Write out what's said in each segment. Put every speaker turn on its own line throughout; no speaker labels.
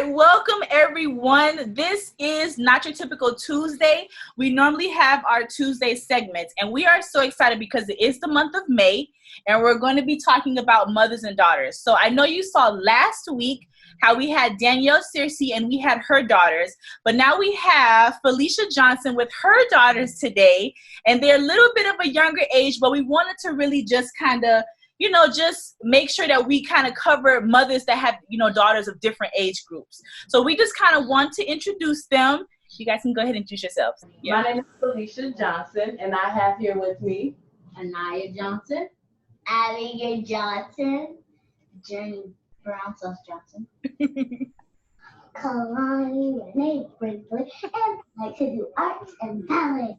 right, welcome everyone. This is Not Your Typical Tuesday. We normally have our Tuesday segments, and we are so excited because it is the month of May, and we're going to be talking about mothers and daughters. So I know you saw last week how we had Danielle Searcy and we had her daughters, but now we have Felisha Johnson with her daughters today, and they're a little bit of a younger age, but we wanted to really just kind of just make sure that we kind of cover mothers that have, daughters of different age groups. So we just kind of want to introduce them. You guys can go ahead and introduce yourselves.
Yeah. My name is Felisha Johnson, and I have here with me
Anaya Johnson, Abigail Johnson, Jenny Brown Johnson, Kalani Renee Brinkley, and I like to do arts and ballet.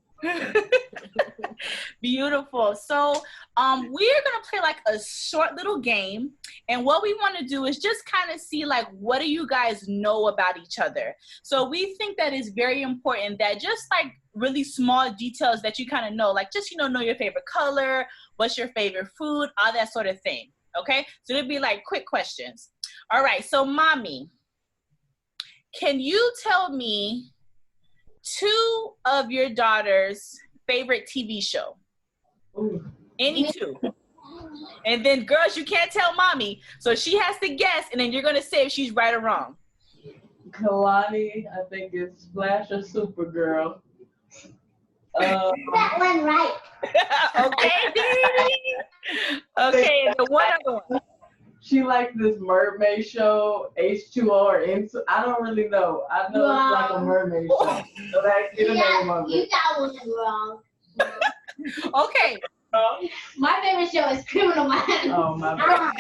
Beautiful. So we're gonna play like a short little game, and what we want to do is just kind of see like what do you guys know about each other. So we think that it's very important that just like really small details that you kind of know, like just know your favorite color, what's your favorite food, all that sort of thing. Okay, so it'll be like quick questions. All right, so mommy, can you tell me 2 of your daughter's favorite TV show?
Ooh.
Any 2. And then girls, you can't tell mommy, so she has to guess, and then you're gonna say if she's right or wrong.
Kalani, I think it's Flash or Supergirl.
That one right.
Okay, Dee. Okay, and the one other one.
She likes this mermaid show, H2O or N2. I don't really know. I know it's like a mermaid show. So that's the name of it.
You got one wrong.
Okay.
My favorite show is Criminal Minds.
Oh, my bad.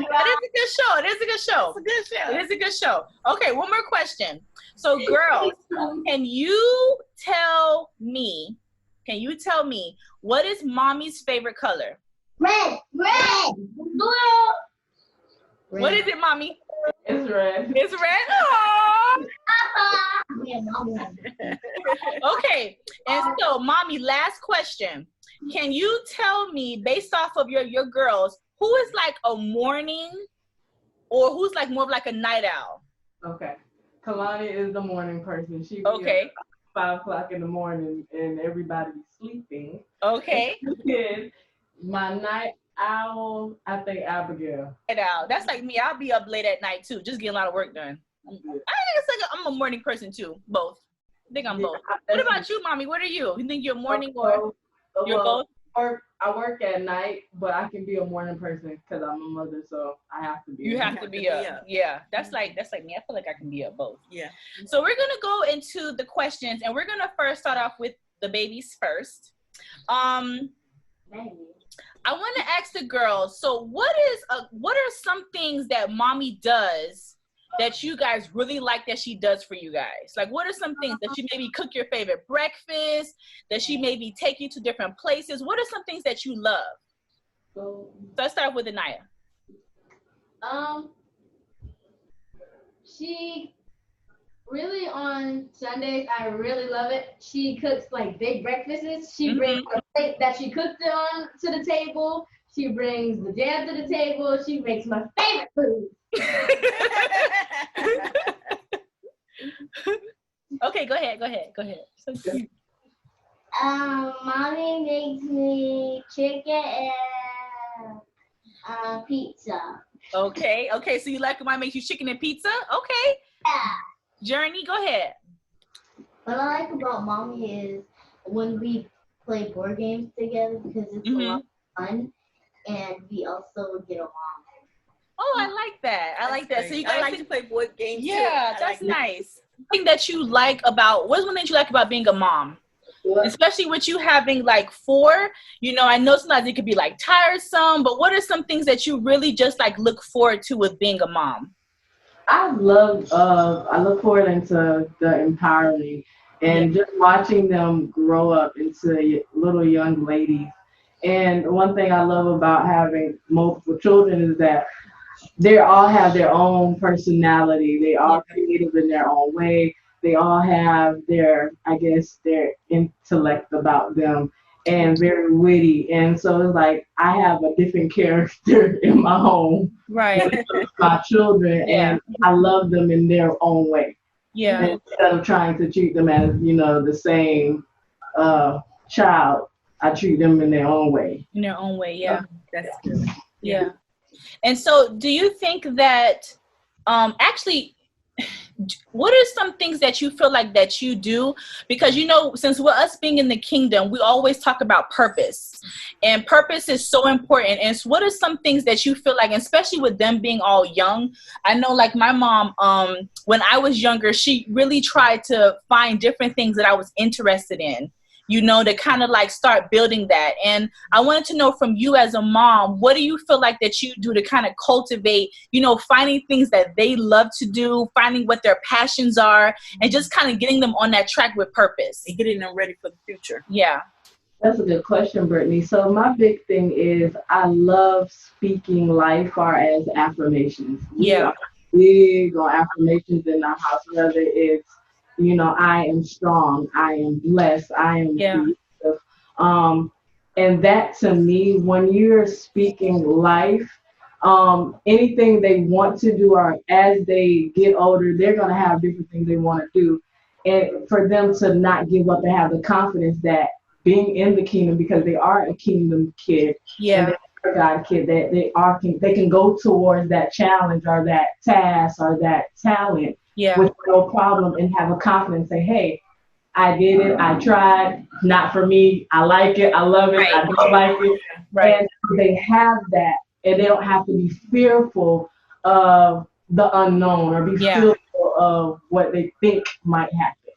That is a good show. It is a good show. It's a good show. It is a good show. Okay, one more question. So, girls, can you tell me what is mommy's favorite color?
Red, blue.
What is it, mommy?
It's red.
It's red? Aww. Okay, and so, mommy, last question. Can you tell me, based off of your girls, who is like a morning or who's like more of like a night owl?
Okay. Kalani is the morning person. She
okay.
5 o'clock in the morning and everybody's sleeping.
Okay.
And my night owl, I think Abigail.
Night owl. That's like me. I'll be up late at night too, just getting a lot of work done. I think it's like I'm a morning person too. Both. I think I'm both. What about you, mommy? What are you? You think you're a morning or you're both?
I work at night, but I can be a morning person because I'm a mother, so I have to be.
You have to be up. Yeah, that's like me. I feel like I can be up both.
Yeah.
So we're gonna go into the questions, and we're gonna first start off with the babies first. I want to ask the girls. So what are some things that mommy does that you guys really like that she does for you guys? Like, what are some things that she maybe cook your favorite breakfast, that she maybe take you to different places? What are some things that you love? So let's start with Anaya.
She really on Sundays, I really love it. She cooks like big breakfasts. She brings a plate that she cooked on to the table. She brings the jam to the table. She makes my favorite food.
Okay, go ahead. So cute.
Mommy makes me chicken and pizza.
Okay, so you like when mommy makes you chicken and pizza? Okay.
Yeah.
Journey, go ahead.
What I like about mommy is when we play board games together because it's a lot of fun, and we also get along.
Oh, I like that.
So you guys like to play board games too.
Yeah, that's nice. Thing that you like about, what's one thing you like about being a mom?
What?
Especially with you having like 4, I know sometimes it could be like tiresome, but what are some things that you really just like look forward to with being a mom?
I look forward into the empowering and just watching them grow up into little young ladies. And one thing I love about having multiple children is that they all have their own personality. They are creative in their own way. They all have their intellect about them. and very witty. And so it's like I have a different character in my home.
Right.
My children, and I love them in their own way.
Yeah.
And instead of trying to treat them as, the same child, I treat them in their own way.
In their own way, yeah.
That's good.
Yeah. And so do you think that actually what are some things that you feel like that you do? Because, since we're us being in the kingdom, we always talk about purpose, and purpose is so important. And so what are some things that you feel like, especially with them being all young? I know, like my mom, when I was younger, she really tried to find different things that I was interested in, to kind of like start building that. And I wanted to know from you as a mom, what do you feel like that you do to kind of cultivate, finding things that they love to do, finding what their passions are, and just kind of getting them on that track with purpose
and getting them ready for the future?
Yeah.
That's a good question, Brittany. So my big thing is I love speaking life far as affirmations. We are big on affirmations in our house, whether it's I am strong, I am blessed, I am creative. And that to me, when you're speaking life, anything they want to do, or as they get older, they're going to have different things they want to do. And for them to not give up and have the confidence that being in the kingdom, because they are a kingdom kid, and they're a God kid, that they can go towards that challenge or that task or that talent with no problem, and have a confidence, say, hey, I did it, I tried, not for me, I like it, I love it, I don't like it. And they have that, and they don't have to be fearful of the unknown or be fearful of what they think might happen.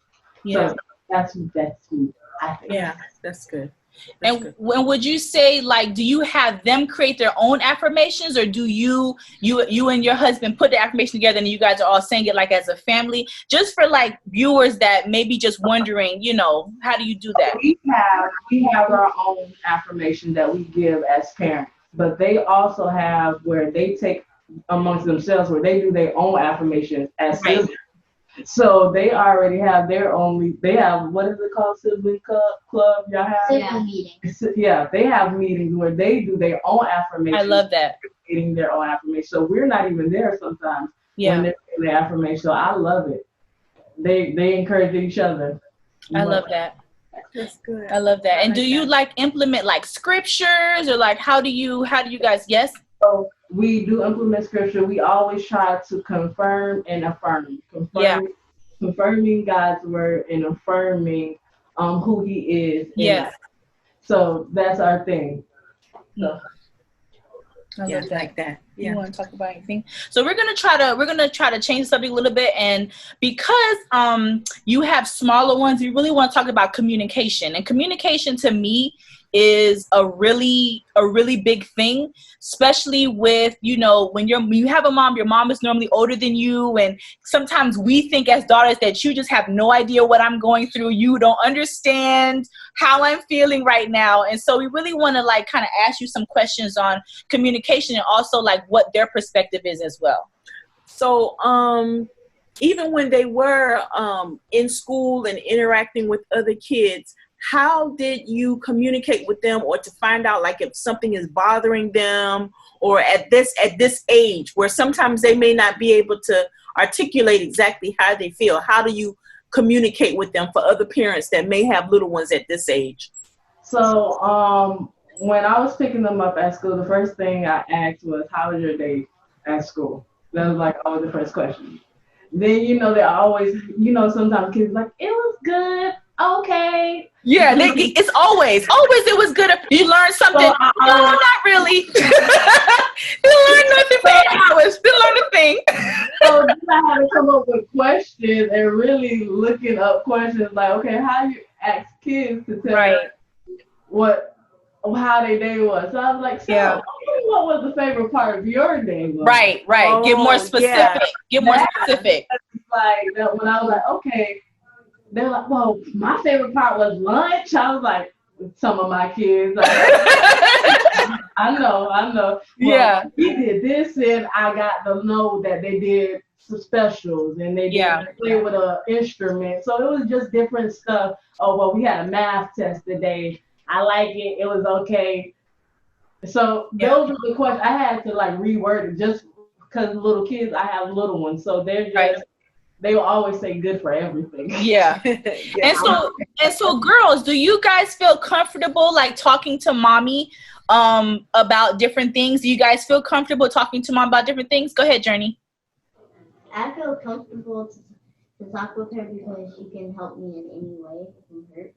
So that's me, I think.
Yeah, that's good.
And when would you say, like, do you have them create their own affirmations, or do you and your husband put the affirmation together and you guys are all saying it like as a family? Just for like viewers that may be just wondering, how do you do that?
We have our own affirmation that we give as parents, but they also have where they take amongst themselves, where they do their own affirmations as siblings. So they already have their own. They have, what is it called, sibling club? Y'all have
sibling meetings.
Yeah, they have meetings where they do their own affirmations.
I love that.
Getting their own affirmation. So we're not even there sometimes when they're doing the affirmation. So I love it. They encourage each other.
I love that.
That's good.
I love that. And do you like implement like scriptures, or like how do you guys? Yes.
So we do implement scripture. We always try to confirm and affirm. Confirming God's word and affirming who He is.
Yes.
So that's our thing. So.
I love that.
Like that. Yeah.
You want to talk about anything? So we're gonna try to change the subject a little bit, and because you have smaller ones, we really want to talk about communication. And communication to me is a really big thing, especially with, when you have a mom, your mom is normally older than you, and sometimes we think as daughters that you just have no idea what I'm going through. You don't understand how I'm feeling right now. And so we really want to like kind of ask you some questions on communication, and also like what their perspective is as well.
So even when they were in school and interacting with other kids, how did you communicate with them, or to find out like if something is bothering them, or at this age where sometimes they may not be able to articulate exactly how they feel? How do you communicate with them for other parents that may have little ones at this age?
So when I was picking them up at school, the first thing I asked was, how was your day at school? That was like always the first question. Then, they're always, sometimes kids like, it was good. Okay.
Yeah, it's always it was good. You learned something.
So
no, not really. Didn't learn nothing for 8 hours. Didn't learn a thing.
So then I had to come up with questions and really looking up questions like, okay, how you ask kids to tell how their day was. So I was like, what was the favorite part of your day?
Right.
Oh,
Get more specific. Get more specific.
Like that when I was like, okay. They're like, well, my favorite part was lunch. I was like, some of my kids. Like, I know. Well, we did this, and I got to know that they did some specials, and they did play with an instrument. So it was just different stuff. Oh, well, we had a math test today. I like it. It was okay. So those are the questions I had to like reword it just because little kids, I have little ones. So they're just, they will always say good for everything.
Yeah. And so girls, do you guys feel comfortable like talking to mommy about different things? Do you guys feel comfortable talking to mom about different things? Go ahead, Journey.
I feel comfortable to talk with her because she can help me in any way if I'm hurt.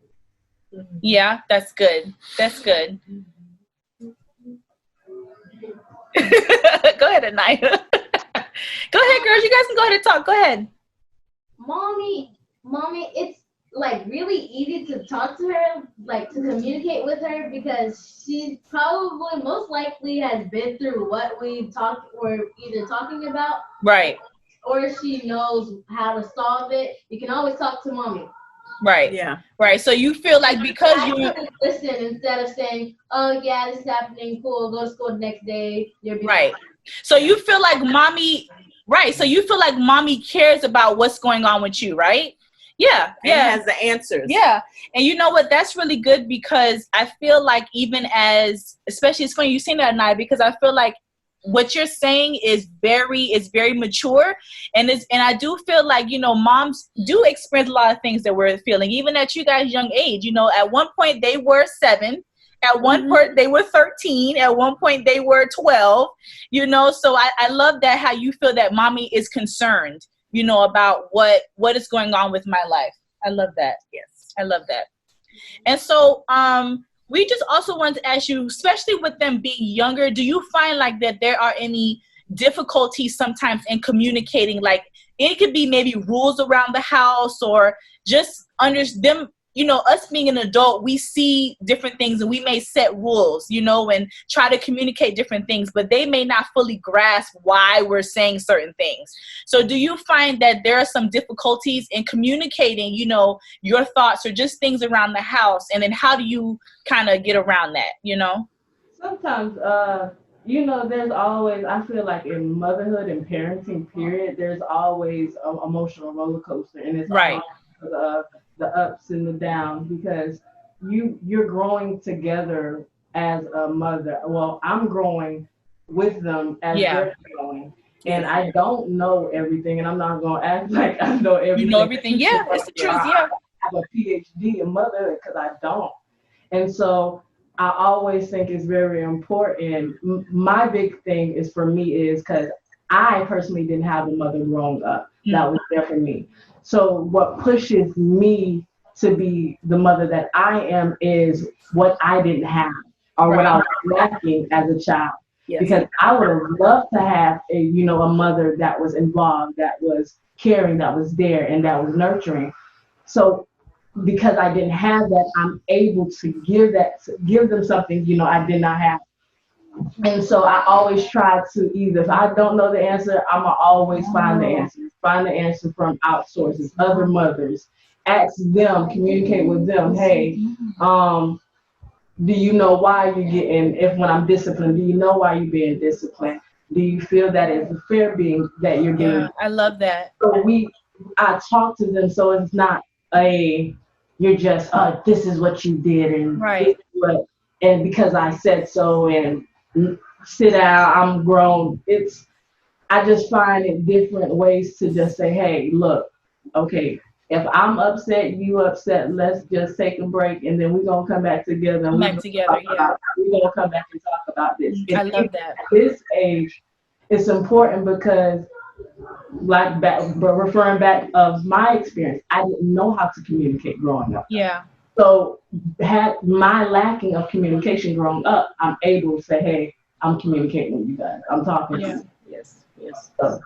Yeah, that's good. That's good. Go ahead, Anaya. Go ahead, girls. You guys can go ahead and talk. Go ahead.
Mommy, it's like really easy to talk to her, like to communicate with her because she probably most likely has been through what we talk or either talking about.
Right.
Or she knows how to solve it. You can always talk to mommy.
Right.
Yeah.
Right. So you feel like because you
listen instead of saying, "Oh yeah, this is happening. Cool. Go to school the next day." You'll be
right. So you feel like mommy. Right. So you feel like mommy cares about what's going on with you, right? Yeah. Yeah.
And has the answers.
Yeah. And you know what? That's really good because I feel like even as, especially it's funny you saying that, Anaya, because I feel like what you're saying is very mature, and I do feel like, you know, moms do experience a lot of things that we're feeling, even at you guys' young age. You know, at one point they were 7, at one point they were 13, at one point they were 12. You know, so I love that how you feel that mommy is concerned, you know, about what is going on with my life. I love that. Yes, I love that. And so we just also wanted to ask you, especially with them being younger, do you find like that there are any difficulties sometimes in communicating? Like it could be maybe rules around the house or just under them, you know, us being an adult, we see different things and we may set rules, you know, and try to communicate different things, but they may not fully grasp why we're saying certain things. So do you find that there are some difficulties in communicating, you know, your thoughts or just things around the house? And then how do you kind of get around that, you know?
Sometimes, you know, there's always, I feel like in motherhood and parenting, period, there's always an emotional roller coaster. And it's
right.
The ups and the downs because you're growing together as a mother. Well, I'm growing with them as they're growing. And I don't know everything, and I'm not going to act like I know everything.
You know everything, yeah, it's the truth, yeah.
I have a PhD in motherhood because I don't. And so I always think it's very important. My big thing is for me is because I personally didn't have a mother growing up that was there for me. So what pushes me to be the mother that I am is what I didn't have or what I was lacking as a child. Yes. Because I would have loved to have a mother that was involved, that was caring, that was there, and that was nurturing. So because I didn't have that, I'm able to give them something, I did not have. And so I always try to either, if I don't know the answer, I'm going to always find the answer. Find the answer from outsources, other mothers. Ask them, communicate with them. Hey, do you know why you're getting, when I'm disciplined, do you know why you're being disciplined? Do you feel that it's a fair being that you're being?
Yeah, I love that.
So I talk to them so it's not you're just, this is what you did and
right.
This is what, and because I said so and sit down, I'm grown. I just find it different ways to just say, hey, look, okay, if I'm upset, you upset, let's just take a break and then we're going to come back together.
We're going
to come back and talk about this.
I love that.
At this age, it's important because referring back of my experience, I didn't know how to communicate growing up.
Yeah.
So had my lacking of communication growing up, I'm able to say, hey, I'm communicating with you guys. I'm talking to you.
Yes.
So,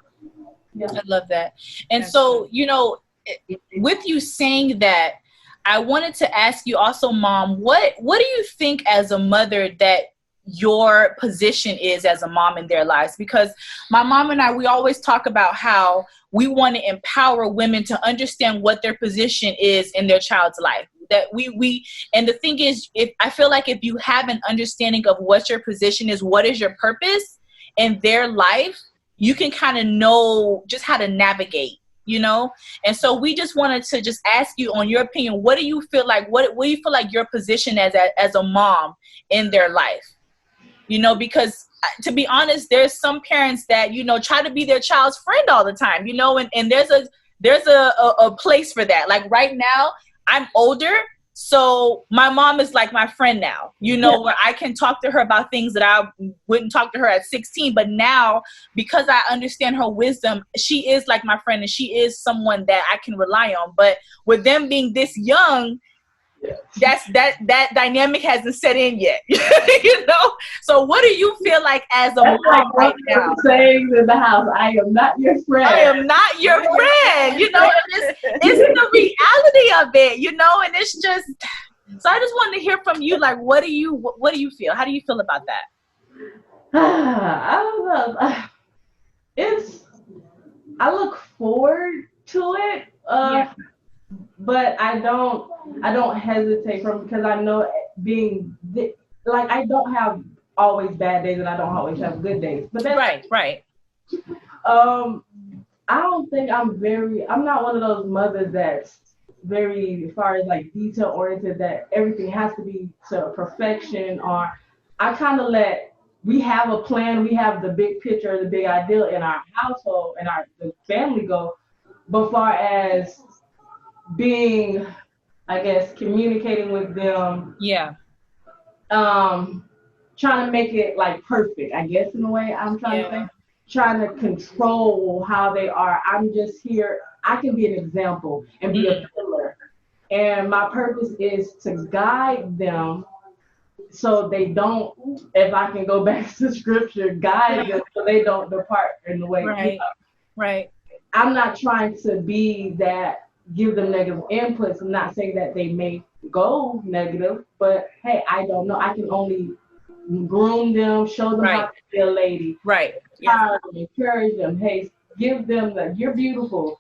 yeah.
I love that. And so, with you saying that, I wanted to ask you also, Mom, what do you think as a mother that your position is as a mom in their lives? Because my mom and I, we always talk about how we want to empower women to understand what their position is in their child's life. That and the thing is, I feel like if you have an understanding of what your position is, what is your purpose in their life, you can kind of know just how to navigate, you know? And so we just wanted to just ask you, on your opinion, what do you feel like, what do you feel like your position as a mom in their life? You know, because to be honest, there's some parents that, you know, try to be their child's friend all the time, you know, and there's a place for that. Like right now, I'm older, so my mom is like my friend now, you know, where I can talk to her about things that I wouldn't talk to her at 16. But now, because I understand her wisdom, she is like my friend, and she is someone that I can rely on. But with them being this young, that dynamic hasn't set in yet. You know, so what do you feel like as a mom right now?
Saying in the house, I am not your friend.
I am not your friend. You know, and it's the reality of it, you know, and it's just, so I just wanted to hear from you, like, what do you feel? How do you feel about that?
I don't know. I look forward to it. But I don't hesitate because I know like I don't have always bad days and I don't always have good days. But that's
right.
I don't think I'm not one of those mothers that's very, as far as like detail oriented, that everything has to be to perfection. Or I kind of we have a plan, we have the big picture, the big ideal in our household and the family go. But far as being, I guess, communicating with them, trying to make it like perfect, I guess, in a way, I'm trying to think, trying to control how they are. I'm just here, I can be an example and be a pillar, and my purpose is to guide them so they don't, if I can go back to scripture, guide them so they don't depart in the way.
Right.
I'm not trying to be that, give them negative inputs. I'm not saying that they may go negative, but hey, I don't know. I can only groom them, show them how to be a lady.
Right.
Encourage them. Hey, give them that you're beautiful.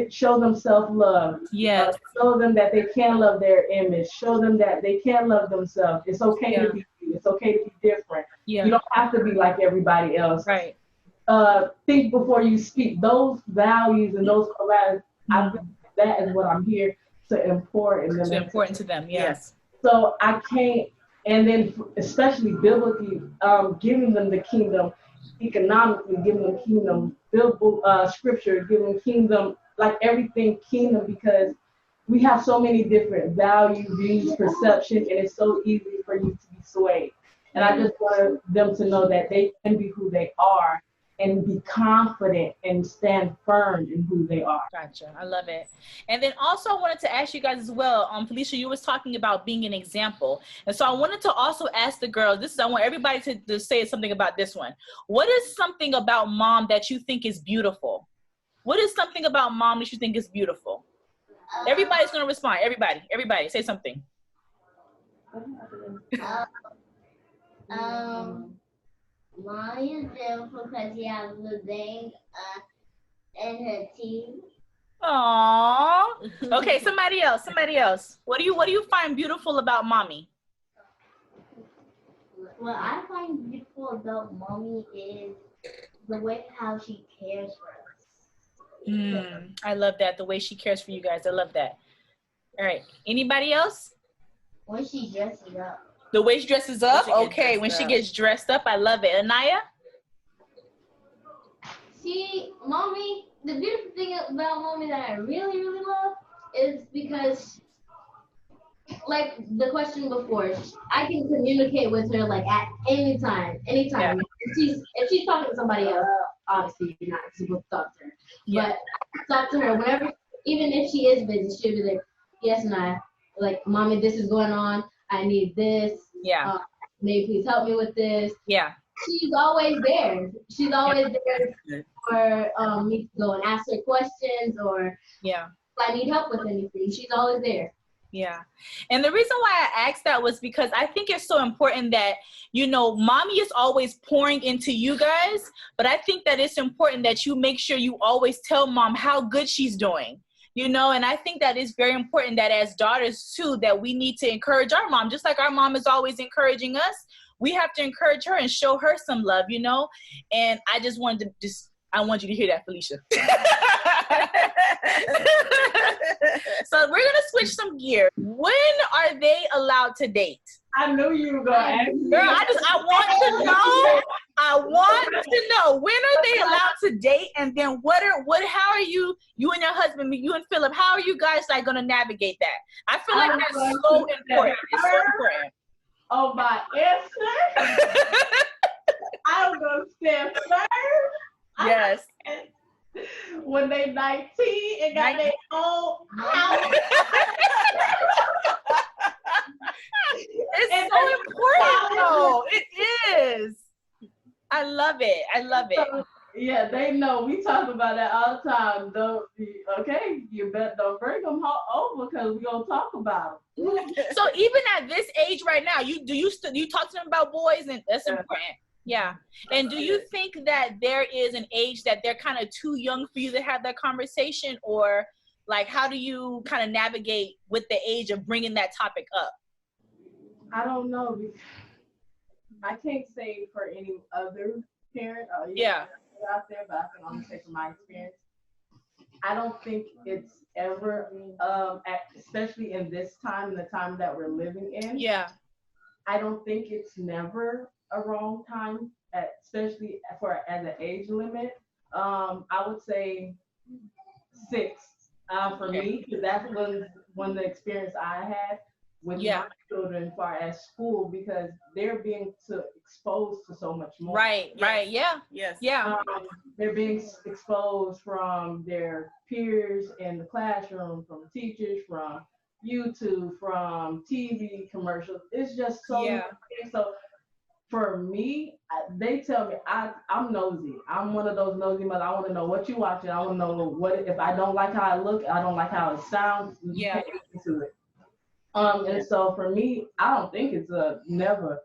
Show them self-love.
Yes.
Show them that they can love their image. Show them that they can love themselves. It's okay to be you. It's okay to be different. You don't have to be like everybody else.
Right.
Think before you speak. Those values and those collaborations, I think that is what I'm here to import in them.
To important to them, yes.
So I can't, and then especially biblically, giving them the kingdom, economically giving them kingdom, biblical scripture, giving them kingdom, like everything kingdom, because we have so many different values, views, perception, and it's so easy for you to be swayed. And I just want them to know that they can be who they are and be confident and stand firm in who they are.
Gotcha. I love it. And then also I wanted to ask you guys as well, Felisha, you was talking about being an example. And so I wanted to also ask the girls, I want everybody to say something about this one. What is something about mom that you think is beautiful? What is something about mom that you think is beautiful? Everybody's going to respond. Everybody say something.
Mom is beautiful because she has the thing in her teeth.
Aww. Okay, somebody else. What do you find beautiful about mommy?
What I find beautiful about mommy is the way how she cares for us.
I love that, the way she cares for you guys. I love that. All right. Anybody else?
When she dresses up.
The way she dresses up? Okay, when she gets dressed up, I love it. Anaya?
See, mommy, the beautiful thing about mommy that I really, really love is because, like the question before, I can communicate with her like at any time.
Yeah.
If she's talking to somebody else, obviously you're not supposed to talk to her.
Yeah.
But talk to her whenever, even if she is busy, she'll be like, yes, Naya, like, mommy, this is going on. I need this.
Yeah.
May you please help me with this.
Yeah.
She's always there. She's always there for me to go and ask her questions, or if I need help with anything. She's always there.
Yeah. And the reason why I asked that was because I think it's so important that, you know, mommy is always pouring into you guys, but I think that it's important that you make sure you always tell mom how good she's doing. You know, and I think that is very important that as daughters too, that we need to encourage our mom, just like our mom is always encouraging us. We have to encourage her and show her some love, you know. And I just wanted to I want you to hear that, Felisha. So we're gonna switch some gears. When are they allowed to date?
I knew you were gonna ask me.
Girl, I want to know when are they allowed to date, and then how are you and your husband, you and Philip, how are you guys like gonna navigate that? I feel like that's so important. It's so important.
Oh, my answer. I'm gonna stand firm.
Yes.
When they 19 and got their own house.
It's so important though. It is. I love it.
So, yeah, they know. We talk about that all the time. You don't bring them over because we're gonna talk about them.
So even at this age right now, you talk to them about boys, and that's important. Yeah. And do you think that there is an age that they're kind of too young for you to have that conversation, or like how do you kind of navigate with the age of bringing that topic up?
I don't know. I can't say for any other parent or out there, but I can only say from my experience. I don't think it's ever, especially in this time, the time that we're living in.
Yeah.
I don't think it's never a wrong time, especially as an age limit. I would say 6 for me, because that's when the experience I had with my children as far as school, because they're being exposed to so much more.
Right, yeah.
Yes.
Yeah.
They're being exposed from their peers in the classroom, from teachers, from YouTube, from TV commercials. It's just so many things. So for me, they tell me I'm nosy. I'm one of those nosy mothers. I want to know what you're watching. I want to know if I don't like how it looks, I don't like how it sounds.
Yeah.
Into it. And so for me, I don't think it's never,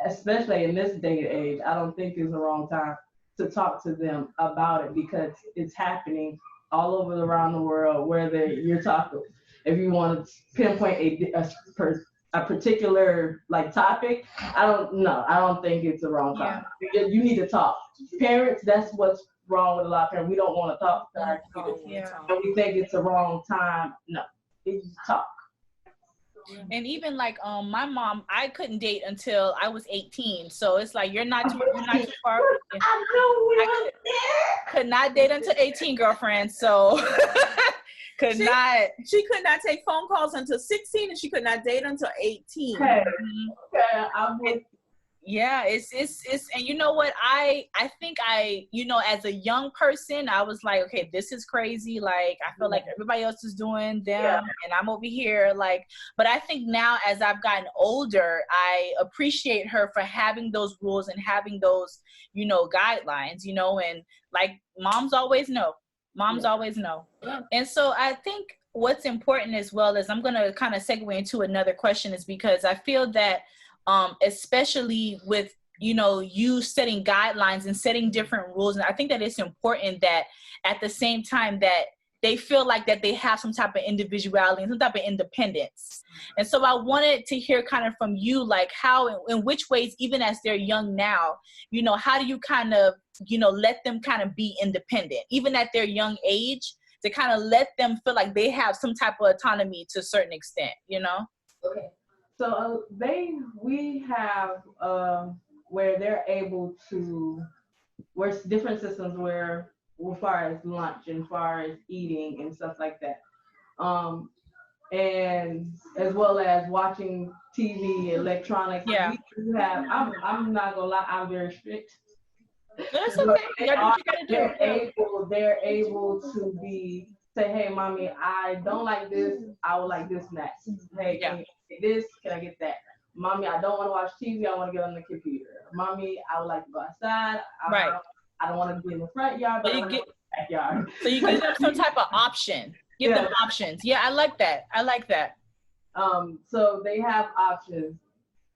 especially in this day and age, I don't think it's the wrong time to talk to them about it, because it's happening all over around the world, whether you're talking, if you want to pinpoint a particular like topic, I don't think it's the wrong time. You need to talk. Parents, that's what's wrong with a lot of parents. We don't want to talk to our kids. And we think it's the wrong time. No, it's talk.
And even like my mom, I couldn't date until I was 18. So it's like you're not too far. I could not date until 18, girlfriend. So she
could not take phone calls until 16, and she could not date until 18.
Okay.
It's and you know what, I think as a young person, I was like, okay, this is crazy. Like I feel like everybody else is doing them and I'm over here like, but I think now as I've gotten older, I appreciate her for having those rules and having those, guidelines, and like moms always know. And so I think what's important as well is, I'm going to kind of segue into another question, is because I feel that especially with, you setting guidelines and setting different rules. And I think that it's important that at the same time that they feel like that they have some type of individuality and some type of independence. And so I wanted to hear kind of from you, like how, in which ways, even as they're young now, how do you kind of, let them kind of be independent, even at their young age, to kind of let them feel like they have some type of autonomy to a certain extent,
Okay. So we have where they're able to, where's different systems where, as far as lunch and as far as eating and stuff like that, and as well as watching TV, electronics.
Yeah.
We do have. I'm not gonna lie. I'm very strict.
That's okay.
They're able to say, hey, mommy, I don't like this. I would like this next. Hey, can you get this? Can I get that? Mommy, I don't want to watch TV. I want to get on the computer. Mommy, I would like to go outside. I don't want to be in the front yard, but I want to be in the backyard.
So you give them some type of option. Give them options. Yeah, I like that.
So they have options,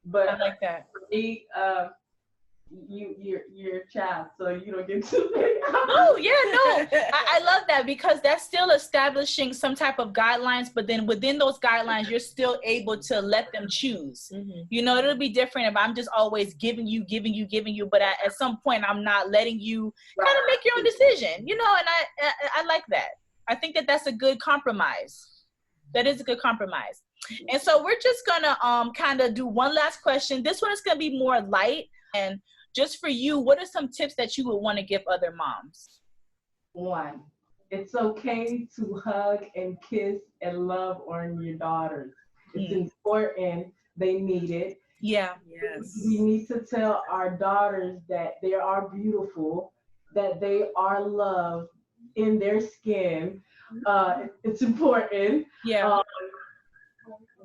but
I like that.
For me, you're a child, so you don't get too many.
Oh yeah, no, I love that, because that's still establishing some type of guidelines, but then within those guidelines, you're still able to let them choose. Mm-hmm. It'll be different if I'm just always giving you, but at some point I'm not letting you kind of make your own decision, and I like that. I think that that's a good compromise. That is a good compromise. And so we're just gonna kind of do one last question. This one is gonna be more light. And just for you, what are some tips that you would want to give other moms?
One, it's okay to hug and kiss and love on your daughters. It's important. They need it.
Yeah.
Yes.
We need to tell our daughters that they are beautiful, that they are loved in their skin. It's important.
Yeah.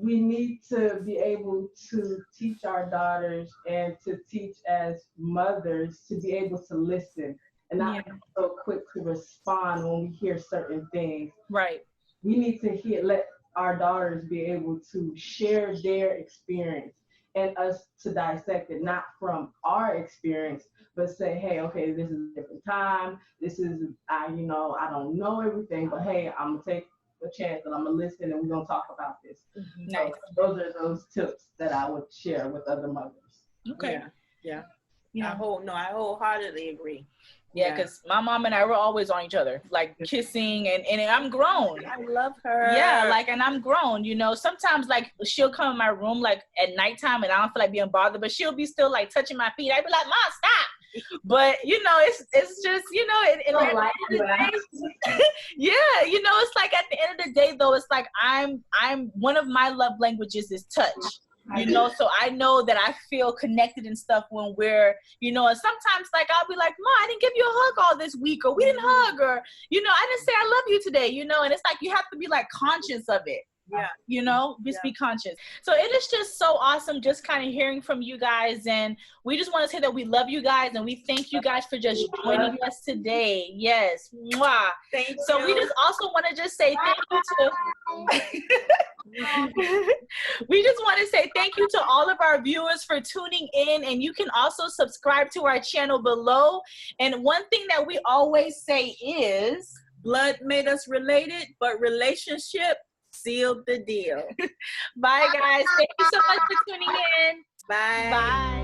We need to be able to teach our daughters and to teach as mothers to be able to listen and not be so quick to respond when we hear certain things.
Right.
We need to let our daughters be able to share their experience and us to dissect it, not from our experience, but say, hey, okay, this is a different time. This is, I don't know everything, but hey, I'm gonna take a chance and I'm gonna listen and we're gonna talk about this.
Nice.
So those are those tips that I would share with other mothers.
Okay.
Yeah.
Yeah.
I wholeheartedly agree.
Yeah, because my mom and I were always on each other, like kissing, and I'm grown.
I love her.
Yeah, like, and I'm grown, sometimes like she'll come in my room like at nighttime and I don't feel like being bothered, but she'll be still like touching my feet. I'd be like, Mom, stop. But it's just, yeah, it's like at the end of the day though, it's like I'm one of my love languages is touch. So I know that I feel connected and stuff when we're, and sometimes like I'll be like, Mom, I didn't give you a hug all this week, or we didn't hug, or, I didn't say I love you today, and it's like you have to be like conscious of it.
Yeah.
Just be conscious. So it is just so awesome just kind of hearing from you guys. And we just want to say that we love you guys and we thank you guys for just joining us today. Yes. Mwah.
Thank
so
you.
We just also want to just say thank you to we just want to say thank you to all of our viewers for tuning in, and you can also subscribe to our channel below. And one thing that we always say is
blood made us related, but relationship sealed the deal.
Bye guys. Thank you so much for tuning in.
Bye.
Bye.